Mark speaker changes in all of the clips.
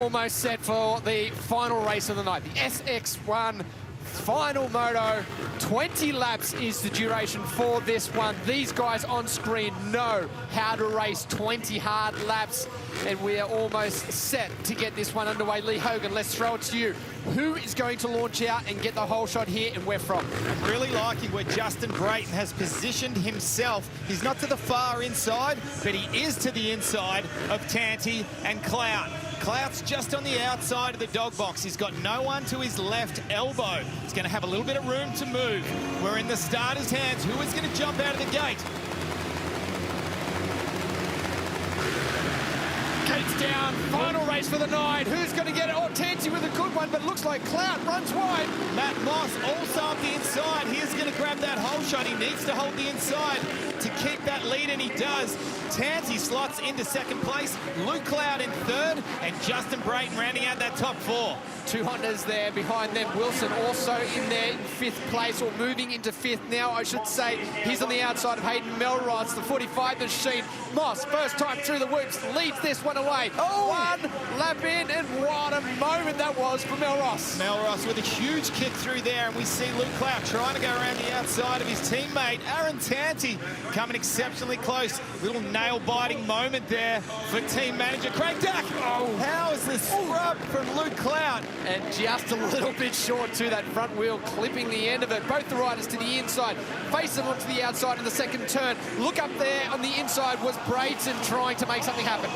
Speaker 1: Almost set for the final race of the night, the SX1 final moto. 20 laps is the duration for this one. These guys on screen know how to race 20 hard laps, and we are almost set to get this one underway. Lee Hogan, let's throw it to you. Who is going to launch out and get the whole shot here, and where from?
Speaker 2: I'm really liking where Justin Brayton has positioned himself. He's not to the far inside, but he is to the inside of Tanti and Clout. Clout's just on the outside of the dog box. He's got no one to his left elbow. He's going to have a little bit of room to move. We're in the starter's hands. Who is going to jump out of the gate?
Speaker 1: Gates down, final race for the night. Who's going to get it? Oh, Tanti with a good one, but looks like Clout runs wide.
Speaker 2: Matt Moss also up the inside. He's going to grab that hole shot. He needs to hold the inside to keep that lead, and he does. Tanti slots into second place, Luke Clout in third, and Justin Brayton rounding out that top four.
Speaker 1: Two Hondas there behind them. Wilson also in there in fifth place, or moving into fifth now, I should say. He's on the outside of Hayden Melross, the 45 machine. Moss, first time through the whoops, leads this one away. Oh! One lap in, and what a moment that was for Melross.
Speaker 2: Melross with a huge kick through there, and we see Luke Clout trying to go around the outside of his teammate, Aaron Tanti, coming exceptionally close. Little nail-biting moment there for team manager Craig Dack. Oh, how is this scrub from Luke Clout?
Speaker 1: And just a little bit short to that front wheel, clipping the end of it. Both the riders to the inside, facing onto the outside in the second turn. Look up there on the inside was Brayton trying to make something happen.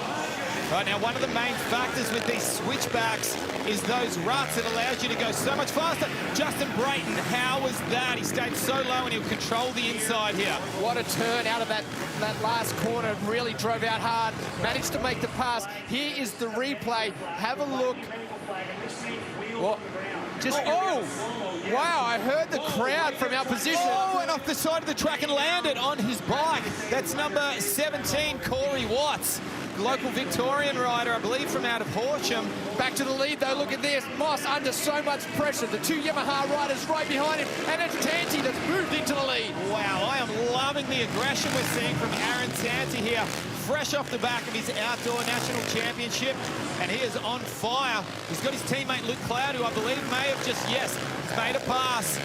Speaker 2: Right, now one of the main factors with these switchbacks is those ruts. It allows you to go so much faster. Justin Brayton, how was that? He stayed so low and he'll control the inside here.
Speaker 1: What a turn out of that last corner. Really drove out hard, managed to make the pass. Here is the replay. Have a look. Well, wow, I heard the crowd from our position.
Speaker 2: Oh, and off the side of the track and landed on his bike. That's number 17, Corey Watts. Local Victorian rider, I believe, from out of Horsham.
Speaker 1: Back to the lead, though. Look at this. Moss under so much pressure. The two Yamaha riders right behind him. And it's Tanti that's moved into the lead.
Speaker 2: Wow, I am loving the aggression we're seeing from Aaron Tanti here. Fresh off the back of his outdoor national championship. And he is on fire. He's got his teammate Luke Clout, who I believe may have just, yes, made a pass.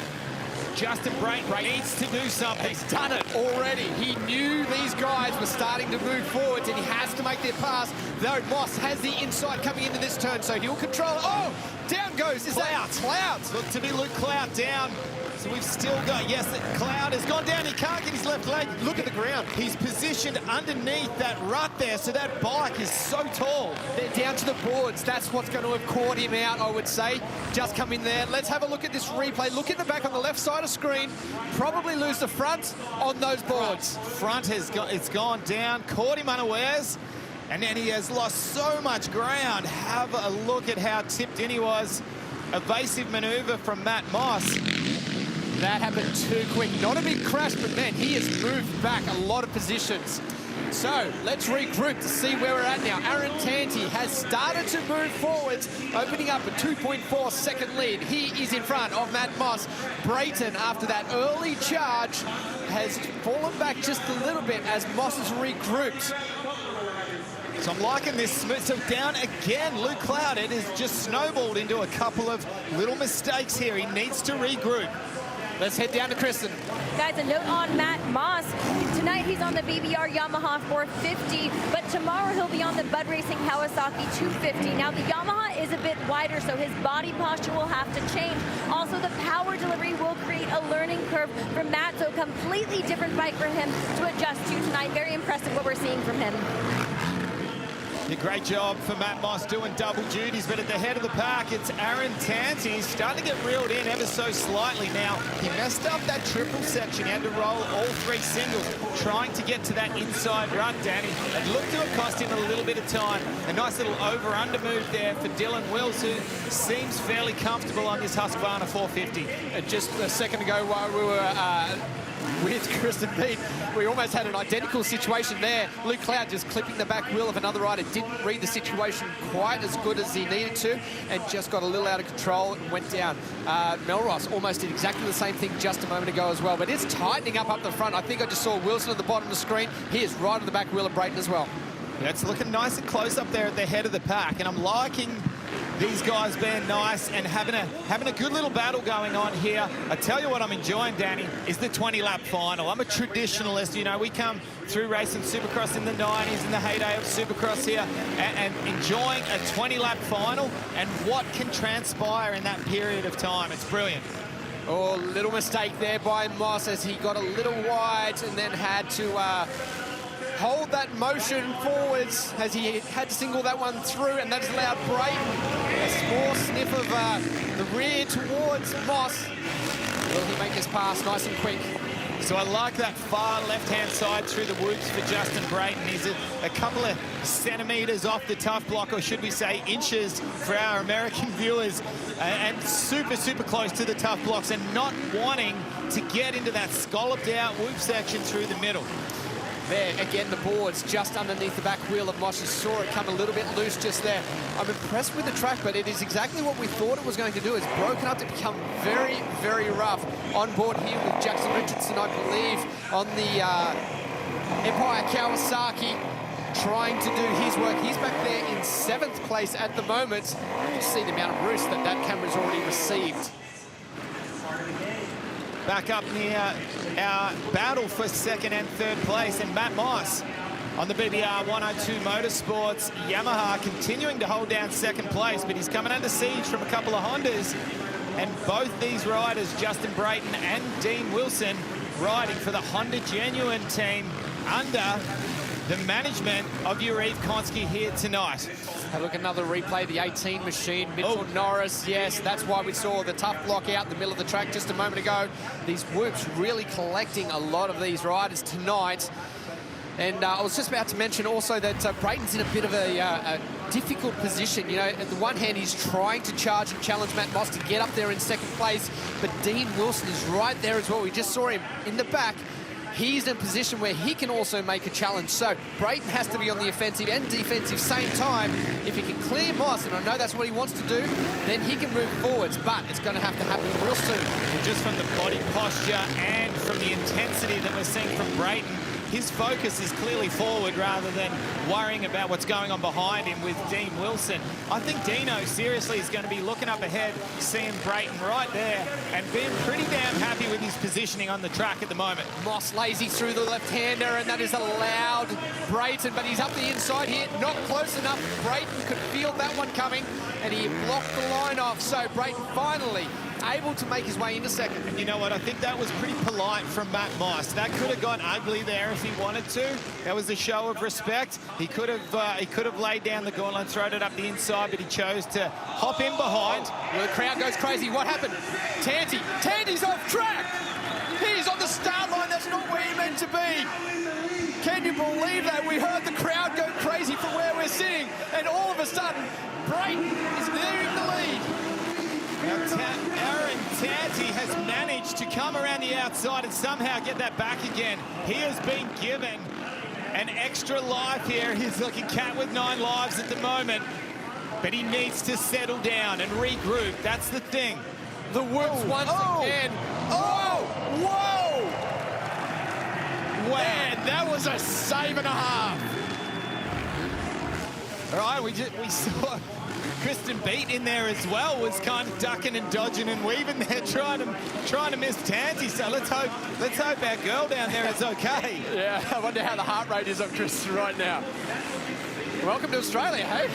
Speaker 2: Justin Brayton needs to do something.
Speaker 1: He's done it already. He knew these guys were starting to move forwards, and he has to make their pass. Though Moss has the inside coming into this turn, so he'll control it. Oh, down goes. Is that Clout?
Speaker 2: Look to be Luke Clout down. So we've still got, yes, Clout has gone down. He can't get his left leg. Look at the ground. He's positioned underneath that rut there, so that bike is so tall.
Speaker 1: They're down to the boards. That's what's going to have caught him out, I would say. Just come in there. Let's have a look at this replay. Look at the back on the left side of screen. Probably lose the front on those boards.
Speaker 2: Front has gone down, caught him unawares, and then he has lost so much ground. Have a look at how tipped in he was. Evasive maneuver from Matt Moss.
Speaker 1: That happened too quick. Not a big crash, but man, he has moved back a lot of positions. So let's regroup to see where we're at now. Aaron Tanti has started to move forwards, opening up a 2.4 second lead. He is in front of Matt Moss. Brayton, after that early charge, has fallen back just a little bit as Moss has regrouped.
Speaker 2: So I'm liking this. So down again, Luke Clout. It has just snowballed into a couple of little mistakes here. He needs to regroup.
Speaker 1: Let's head down to Kristen.
Speaker 3: Guys, a note on Matt Moss. Tonight he's on the BBR Yamaha 450, but tomorrow he'll be on the Bud Racing Kawasaki 250. Now the Yamaha is a bit wider, so his body posture will have to change. Also, the power delivery will create a learning curve for Matt, so a completely different bike for him to adjust to tonight. Very impressive what we're seeing from him.
Speaker 2: A great job for Matt Moss doing double duties, but at the head of the pack, it's Aaron Tanti. He's starting to get reeled in ever so slightly now. He messed up that triple section. He had to roll all three singles, trying to get to that inside run, Danny. It looked to have cost him a little bit of time. A nice little over-under move there for Dylan Wills, who seems fairly comfortable on this Husqvarna 450.
Speaker 1: Just a second ago while we were with Kristen Pete, we almost had an identical situation there. Luke Clout just clipping the back wheel of another rider, didn't read the situation quite as good as he needed to, and just got a little out of control and went down. Melross almost did exactly the same thing just a moment ago as well, but it's tightening up the front. I think I just saw Wilson at the bottom of the screen. He is right on the back wheel of Brayton as well.
Speaker 2: Yeah, it's looking nice and close up there at the head of the pack, and I'm liking These guys being nice and having a good little battle going on here. I tell you what I'm enjoying, Danny, is the 20-lap final. I'm a traditionalist. You know, we come through racing Supercross in the 90s, in the heyday of Supercross here, and enjoying a 20-lap final and what can transpire in that period of time. It's brilliant.
Speaker 1: Oh, little mistake there by Moss as he got a little wide and then had to hold that motion forwards as he had to single that one through, and that has allowed Brayton a small sniff of the rear towards Moss. Will he make his pass nice and quick?
Speaker 2: So I like that far left-hand side through the woods for Justin Brayton. He's a couple of centimetres off the tough block, or should we say inches for our American viewers, and super, super close to the tough blocks and not wanting to get into that scalloped out whoop section through the middle.
Speaker 1: There, again, the board's just underneath the back wheel of Moss. You saw it come a little bit loose just there. I'm impressed with the track, but it is exactly what we thought it was going to do. It's broken up to become very, very rough. On board here with Jackson Richardson, I believe, on the Empire Kawasaki, trying to do his work. He's back there in 7th place at the moment. You can see the amount of roost that camera's already received.
Speaker 2: Back up near our battle for 2nd and 3rd place, and Matt Moss on the BBR 102 Motorsports Yamaha continuing to hold down 2nd place, but he's coming under siege from a couple of Hondas, and both these riders, Justin Brayton and Dean Wilson, riding for the Honda Genuine team under the management of Yuriv Konski here tonight.
Speaker 1: Have a look, another replay, the 18 machine, Mitchell Norris. Yes, that's why we saw the tough block out in the middle of the track just a moment ago. These whoops really collecting a lot of these riders tonight. And I was just about to mention also that Brayton's in a bit of a difficult position. You know, at the one hand, he's trying to charge and challenge Matt Moss to get up there in 2nd place, but Dean Wilson is right there as well. We just saw him in the back. He's in a position where he can also make a challenge. So Brayton has to be on the offensive and defensive same time. If he can clear Moss, and I know that's what he wants to do, then he can move forwards, but it's going to have to happen real soon.
Speaker 2: Well, just from the body posture and from the intensity that we're seeing from Brayton, his focus is clearly forward rather than worrying about what's going on behind him with Dean Wilson. I think Dino seriously is going to be looking up ahead, seeing Brayton right there and being pretty damn happy with his positioning on the track at the moment.
Speaker 1: Moss lazy through the left-hander, and that is allowed Brayton, but he's up the inside here, not close enough. Brayton could feel that one coming, and he blocked the line off. So Brayton finally able to make his way into 2nd.
Speaker 2: And you know what? I think that was pretty polite from Matt Moss. That could have gone ugly there if he wanted to. That was a show of respect. He could have laid down the gauntlet, thrown it up the inside, but he chose to hop in behind.
Speaker 1: Well, the crowd goes crazy. What happened? Tanty's off track. He's on the start line. That's not where he meant to be. Can you believe that? We heard the crowd go crazy from where we're sitting, and all of a sudden, Brayton is there in the lead.
Speaker 2: Now, Aaron Tanti has managed to come around the outside and somehow get that back again. He has been given an extra life here. He's like a cat with 9 lives at the moment, but he needs to settle down and regroup. That's the thing.
Speaker 1: The whoops once again. Oh! Whoa! Man, that was a save and a half.
Speaker 2: All right, we saw Kristen Beat in there as well, was kind of ducking and dodging and weaving there, trying to miss Tanti. So let's hope our girl down there is okay.
Speaker 1: Yeah, I wonder how the heart rate is on Kristen right now. Welcome to Australia, hey?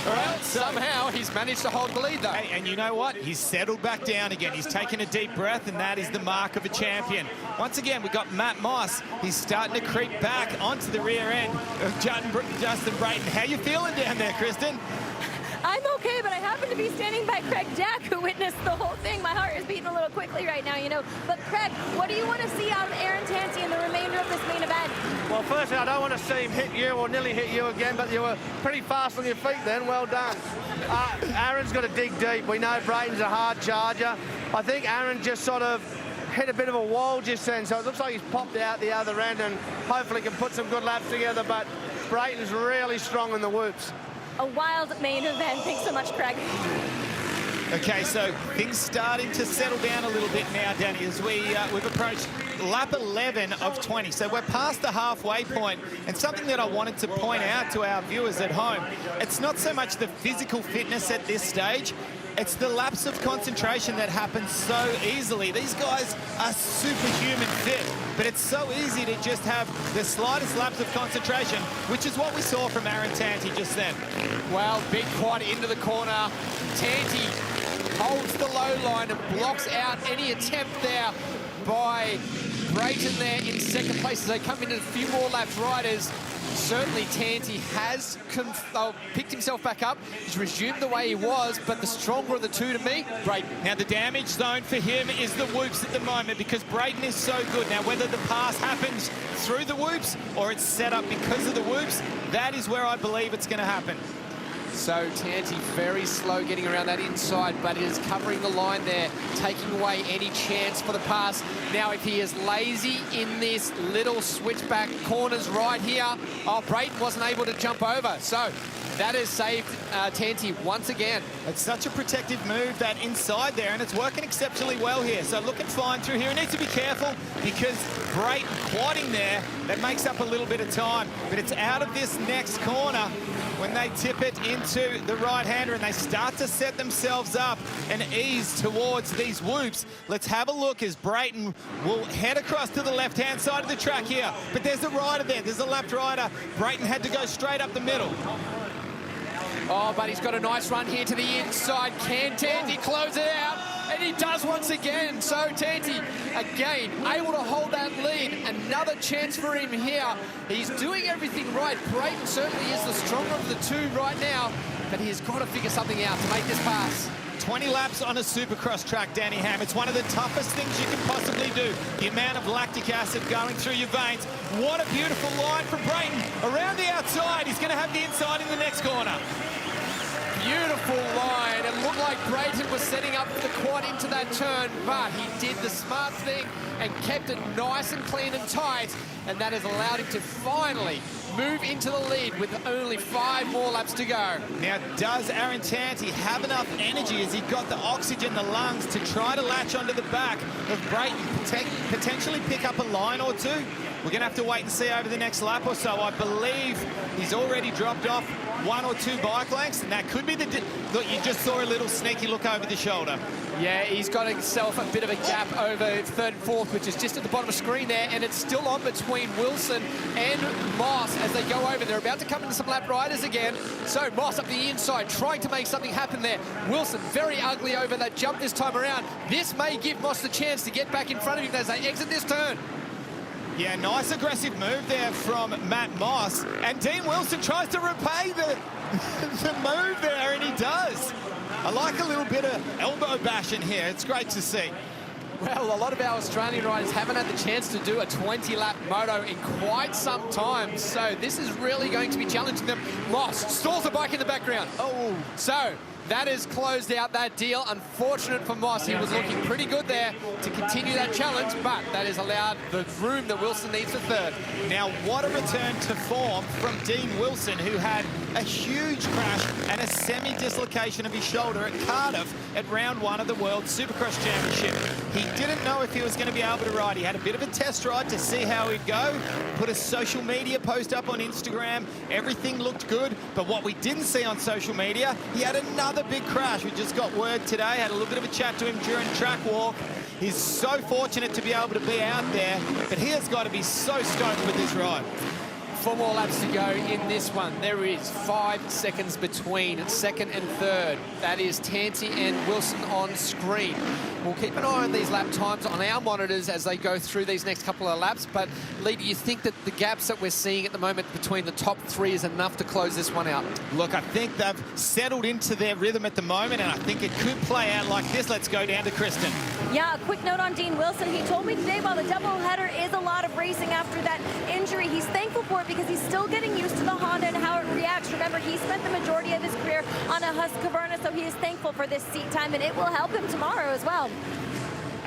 Speaker 1: All right, somehow he's managed to hold the lead, though.
Speaker 2: Hey, and you know what? He's settled back down again. He's taken a deep breath, and that is the mark of a champion. Once again, we've got Matt Moss. He's starting to creep back onto the rear end of Justin Brayton. How you feeling down there, Kristen?
Speaker 3: I'm okay, but I happen to be standing by Craig Jack, who witnessed the whole thing. My heart is beating a little quickly right now, you know. But Craig, what do you want to see out of Aaron Tanti in the remainder of this main event?
Speaker 4: Well, firstly, I don't want to see him hit you or nearly hit you again, but you were pretty fast on your feet then. Well done. Aaron's got to dig deep. We know Brayton's a hard charger. I think Aaron just sort of hit a bit of a wall just then, so it looks like he's popped out the other end and hopefully can put some good laps together, but Brayton's really strong in the whoops.
Speaker 3: A wild main event. Thanks so much, Craig.
Speaker 2: Okay, so things starting to settle down a little bit now, Danny, as we've approached lap 11 of 20. So we're past the halfway point. And something that I wanted to point out to our viewers at home, it's not so much the physical fitness at this stage, it's the lapse of concentration that happens so easily. These guys are superhuman fit, but it's so easy to just have the slightest lapse of concentration, which is what we saw from Aaron Tanti just then.
Speaker 1: Well, big quad into the corner. Tanti holds the low line and blocks out any attempt there by Brayton there in second place as they come into a few more laps riders. Certainly Tanti has picked himself back up. He's resumed the way he was, but the stronger of the two to me, Brayton.
Speaker 2: Now the damage zone for him is the whoops at the moment because Brayton is so good. Now whether the pass happens through the whoops or it's set up because of the whoops, that is where I believe it's going to happen.
Speaker 1: So Tanti very slow getting around that inside, but is covering the line there, taking away any chance for the pass. Now if he is lazy in this little switchback corners right here, Brayton wasn't able to jump over. So that has saved Tanti once again.
Speaker 2: It's such a protective move, that inside there, and it's working exceptionally well here. So looking fine through here. He needs to be careful because Brayton quadding there, that makes up a little bit of time. But it's out of this next corner when they tip it into the right-hander and they start to set themselves up and ease towards these whoops. Let's have a look as Brayton will head across to the left-hand side of the track here. But there's a rider there. There's a left rider. Brayton had to go straight up the middle.
Speaker 1: Oh, but he's got a nice run here to the inside. Can Tanti close it out? And he does once again. So Tanti, again, able to hold that lead. Another chance for him here. He's doing everything right. Brayton certainly is the stronger of the two right now, but he's got to figure something out to make this pass.
Speaker 2: 20 laps on a Supercross track, Danny Ham. It's one of the toughest things you can possibly do. The amount of lactic acid going through your veins. What a beautiful line from Brayton. Around the outside, he's going to have the inside in the next corner.
Speaker 1: Beautiful line. It looked like Brayton was setting up the quad into that turn, but he did the smart thing and kept it nice and clean and tight, and that has allowed him to finally move into the lead with only 5 more laps to go.
Speaker 2: Now, does Aaron Tanti have enough energy? Has he got the oxygen, the lungs, to try to latch onto the back of Brayton, potentially pick up a line or two? We're going to have to wait and see over the next lap or so. I believe he's already dropped off 1 or 2 bike lengths, and that could be the... Look, you just saw a little sneaky look over the shoulder.
Speaker 1: Yeah, he's got himself a bit of a gap over 3rd and 4th, which is just at the bottom of the screen there, and it's still on between Wilson and Moss as they go over. They're about to come into some lap riders again. So Moss up the inside, trying to make something happen there. Wilson very ugly over that jump this time around. This may give Moss the chance to get back in front of him as they exit this turn.
Speaker 2: Yeah, nice aggressive move there from Matt Moss. And Dean Wilson tries to repay the move there, and he does. I like a little bit of elbow bashing here. It's great to see.
Speaker 1: Well, a lot of our Australian riders haven't had the chance to do a 20-lap moto in quite some time. So this is really going to be challenging them. Moss stalls the bike in the background. Oh, so that has closed out that deal. Unfortunate for Moss. He was looking pretty good there to continue that challenge, but that has allowed the room that Wilson needs for 3rd.
Speaker 2: Now, what a return to form from Dean Wilson, who had a huge crash and a semi-dislocation of his shoulder at Cardiff at round 1 of the World Supercross Championship. He didn't know if he was going to be able to ride. He had a bit of a test ride to see how he'd go, put a social media post up on Instagram. Everything looked good, but what we didn't see on social media, he had another big crash. We just got word today, had a little bit of a chat to him during track walk. He's so fortunate to be able to be out there, but he has got to be so stoked with this ride.
Speaker 1: 4 more laps to go in this one. There is 5 seconds between 2nd and 3rd. That is Tanti and Wilson on screen. We'll keep an eye on these lap times on our monitors as they go through these next couple of laps. But, Lee, do you think that the gaps that we're seeing at the moment between the top 3 is enough to close this one out?
Speaker 2: Look, I think they've settled into their rhythm at the moment, and I think it could play out like this. Let's go down to Kristen.
Speaker 3: Yeah, a quick note on Dean Wilson. He told me today while the doubleheader is a lot of racing after that injury, he's thankful for it because he's still getting used to the Honda and how it reacts. Remember, he spent the majority of his career on a Husqvarna, so he is thankful for this seat time, and it will help him tomorrow as well.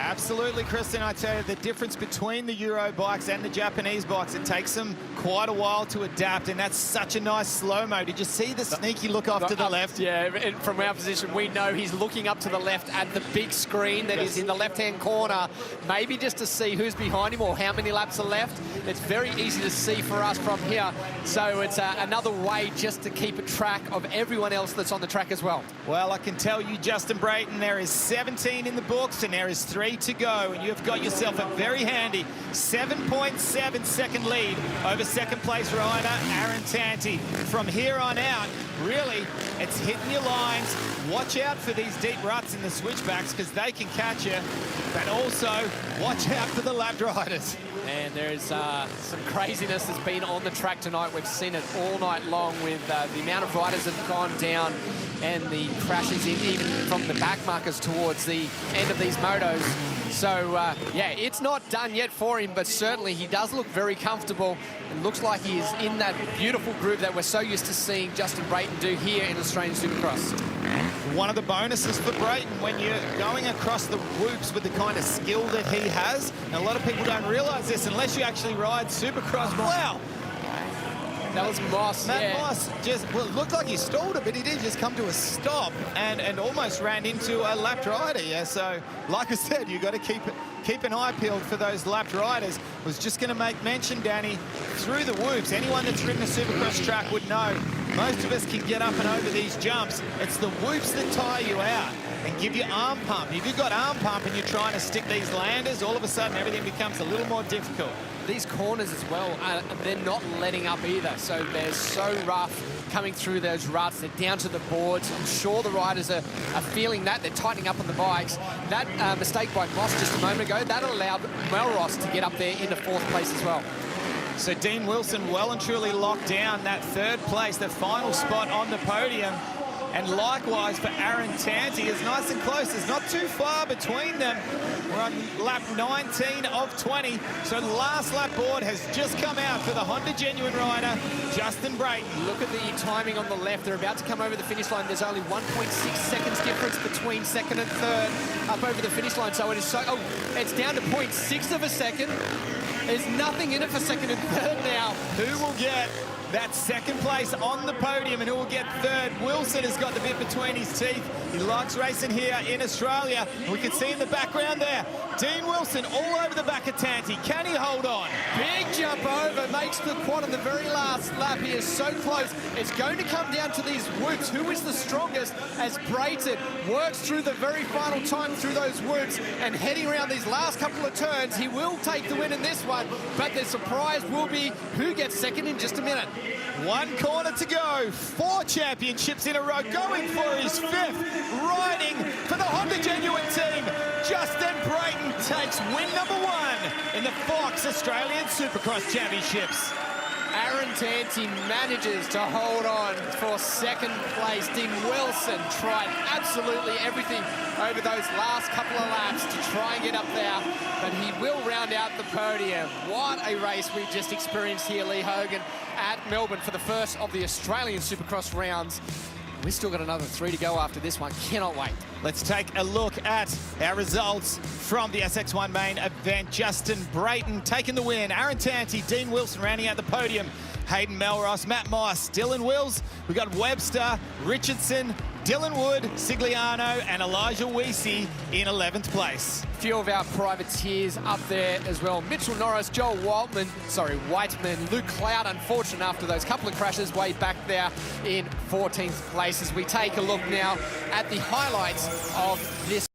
Speaker 2: Absolutely, Kristen. I tell you, the difference between the Euro bikes and the Japanese bikes, it takes them quite a while to adapt, and that's such a nice slow-mo. Did you see the sneaky look off to the left?
Speaker 1: Yeah, and from our position, we know he's looking up to the left at the big screen that is in the left-hand corner, maybe just to see who's behind him or how many laps are left. It's very easy to see for us from here, so it's another way just to keep a track of everyone else that's on the track as well.
Speaker 2: Well, I can tell you, Justin Brayton, there is 17 in the books and there is 3 to go, and you've got yourself a very handy 7.7 second lead over second place rider Aaron Tanti. From here on out, really, it's hitting your lines. Watch out for these deep ruts in the switchbacks because they can catch you, but also watch out for the lap riders.
Speaker 1: And there's some craziness that's been on the track tonight. We've seen it all night long with the amount of riders that have gone down and the crashes in, even from the back markers towards the end of these motos. So, yeah, it's not done yet for him, but certainly he does look very comfortable. It looks like he is in that beautiful groove that we're so used to seeing Justin Brayton do here in Australian Supercross.
Speaker 2: One of the bonuses for Brayton when you're going across the whoops with the kind of skill that he has, and a lot of people don't realise this unless you actually ride Supercross. Wow!
Speaker 1: That was Moss,
Speaker 2: Matt Moss just, well, it looked like he stalled it, but he did just come to a stop and almost ran into a lapped rider. Yeah, so like I said, you've got to keep an eye peeled for those lapped riders. Was just going to make mention, Danny, through the whoops, anyone that's ridden a Supercross track would know most of us can get up and over these jumps. It's the whoops that tire you out and give you arm pump. If you've got arm pump and you're trying to stick these landers, all of a sudden everything becomes a little more difficult.
Speaker 1: These corners as well, they're not letting up either. So they're so rough coming through those ruts. They're down to the boards. I'm sure the riders are feeling that. They're tightening up on the bikes. That mistake by Moss just a moment ago, that allowed Melross to get up there into 4th place as well.
Speaker 2: So Dean Wilson well and truly locked down that 3rd place, the final spot on the podium. And likewise for Aaron Tanti, it's nice and close. It's not too far between them. We're on lap 19 of 20. So the last lap board has just come out for the Honda Genuine rider, Justin Brayton.
Speaker 1: Look at the timing on the left. They're about to come over the finish line. There's only 1.6 seconds difference between 2nd and 3rd up over the finish line. So it is so, it's down to 0.6 of a second. There's nothing in it for 2nd and 3rd now.
Speaker 2: Who will get that 2nd place on the podium and who will get 3rd? Wilson has got the bit between his teeth. He likes racing here in Australia. We can see in the background there, Dean Wilson all over the back of Tanti. Can he hold on?
Speaker 1: Big jump over, makes the quad on the very last lap. He is so close. It's going to come down to these whoops. Who is the strongest as Brayton works through the very final time through those whoops and heading around these last couple of turns. He will take the win in this one, but the surprise will be who gets 2nd in just a minute.
Speaker 2: 1 corner to go, 4 championships in a row, going for his 5th, riding for the Honda Genuine team. Justin Brayton takes win number 1 in the Fox Australian Supercross Championships.
Speaker 1: Aaron Tanti manages to hold on for 2nd place. Dean Wilson tried absolutely everything over those last couple of laps to try and get up there, but he will round out the podium. What a race we've just experienced here, Lee Hogan, at Melbourne for the first of the Australian Supercross rounds. We've still got another 3 to go after this one. Cannot wait.
Speaker 2: Let's take a look at our results from the SX1 main event. Justin Brayton taking the win. Aaron Tanti, Dean Wilson rounding out the podium. Hayden Melross, Matt Moss, Dylan Wills. We've got Webster, Richardson, Dylan Wood, Sigliano, and Elijah Weesey in 11th place.
Speaker 1: A few of our privateers up there as well. Mitchell Norris, Joel Whiteman, Luke Cloud, unfortunate after those couple of crashes, way back there in 14th place. As we take a look now at the highlights of this